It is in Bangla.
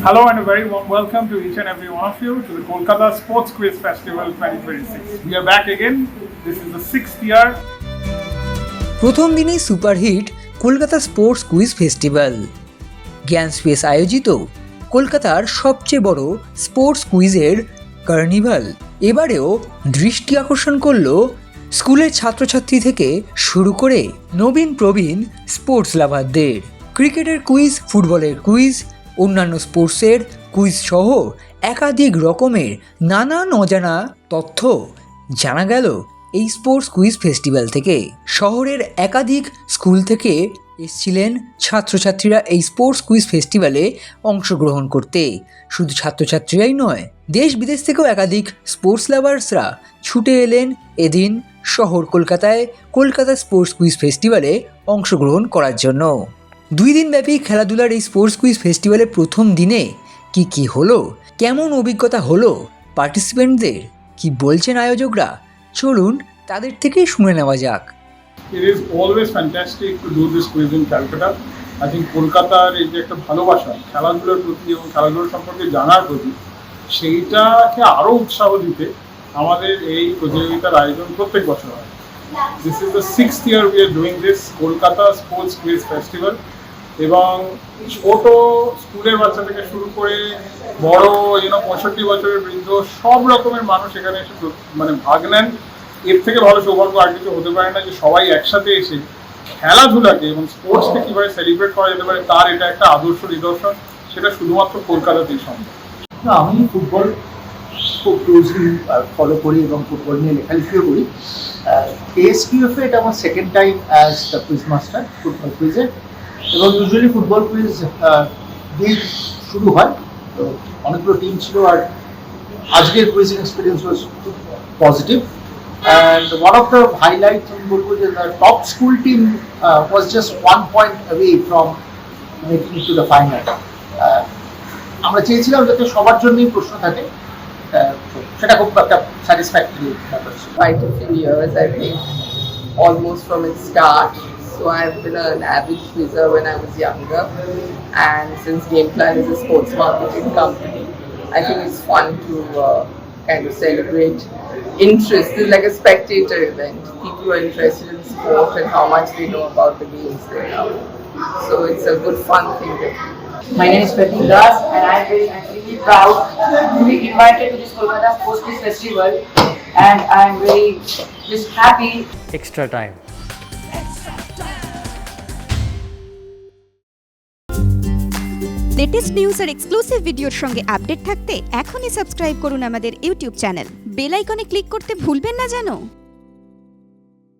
Hello and a very warm welcome to each and every one of you to the Kolkata Sports Quiz Festival 2026. We are back again. This is the 6th year. প্রথম দিনেই superhit Kolkata sports quiz festival. জ্ঞান স্পেস আয়োজিত কলকাতার সবচেয়ে বড় স্পোর্টস কুইজের কার্নিভাল এবারেও দৃষ্টি আকর্ষণ করল স্কুলের ছাত্রছাত্রী থেকে শুরু করে নবীন প্রবীণ স্পোর্টস লাভারদের। ক্রিকেটের কুইজ, ফুটবলের কুইজ, অন্যান্য স্পোর্টসের কুইজ সহ একাধিক রকমের নানান অজানা তথ্য জানা গেল এই স্পোর্টস কুইজ ফেস্টিভ্যাল থেকে। শহরের একাধিক স্কুল থেকে এসেছিলেন ছাত্রছাত্রীরা এই স্পোর্টস কুইজ ফেস্টিভ্যালে অংশগ্রহণ করতে। শুধু ছাত্রছাত্রীরাই নয়, দেশ বিদেশ থেকেও একাধিক স্পোর্টস লাভার্সরা ছুটে এলেন এদিন শহর কলকাতায় কলকাতা স্পোর্টস কুইজ ফেস্টিভ্যালে অংশগ্রহণ করার জন্য। 2 দিনব্যাপী খেলাধুলার এই স্পোর্টস কুইজ ফেস্টিভ্যালের প্রথম দিনে কি হলো, কেমন অভিজ্ঞতা হলো পার্টিসিপেন্টদের, কি বলছেন আয়োজকরা, চলুন তাদের থেকেই শুনে নেওয়া যাক। It is always fantastic to do this quiz in Calcutta. I think কলকাতার এই যে একটা ভালোবাসা খেলাধুলার প্রতি এবং খেলাধুলার সম্পর্কে জানার প্রতি, সেইটাকে আরও উৎসাহ দিতে আমাদের এই প্রতিযোগিতার আয়োজন প্রত্যেক বছর হয়। This is the 6th year we are doing this Kolkata Sports Quiz Festival, এবং ছোট স্কুলের বাচ্চা থেকে শুরু করে বড় 65 বছরের বৃদ্ধ সব রকমের মানুষ এখানে এসে ভাগ নেন। এর থেকে ভালো সৌভাগ্য আর কিছু হতে পারে না যে সবাই একসাথে এসে খেলাধুলাকে এবং স্পোর্টসকে কীভাবে সেলিব্রেট করা যেতে পারে তার এটা একটা আদর্শ নিদর্শন। সেটা শুধুমাত্র কলকাতাতেই সম্ভব। আমি ফুটবল খুব ক্লোজলি ফলো করি এবং ফুটবল নিয়ে লেখালেখিও করি। এএসকিউএফে এটা আমার second time as the quiz master football কুইজে, এবং ইউজুয়ালি ফুটবল কুইজ দিয়ে শুরু হয়। তো অনেকগুলো টিম ছিল, আর আজকের cuisine experience was positive. And one of the highlights in Bulbul is the top school team was just 1 point away from making it to the final. আমরা চেয়েছিলাম যাতে সবার জন্যই প্রশ্ন থাকে, সেটা খুব একটা স্যাটিসফ্যাক্টরি ব্যাপার ছিল। Quite a few years, I think, almost from its start. So I've been an avid quizzer when I was younger, and since Game Plan is a sports marketing company, I think it's fun to kind of celebrate interest. It's like a spectator event. People who are interested in sport and how much they know about the games they know. So it's a good fun thing to do. My name is Pratik Das, and I'm very extremely proud to be invited to this Kolkata Sports Quiz Festival, and I'm very just happy. Extra time. Latest news আর এক্সক্লুসিভ ভিডিওর সঙ্গে আপডেট থাকতে এখনই সাবস্ক্রাইব করুন আমাদের ইউটিউব চ্যানেল। বেল আইকনে ক্লিক করতে ভুলবেন না যেন।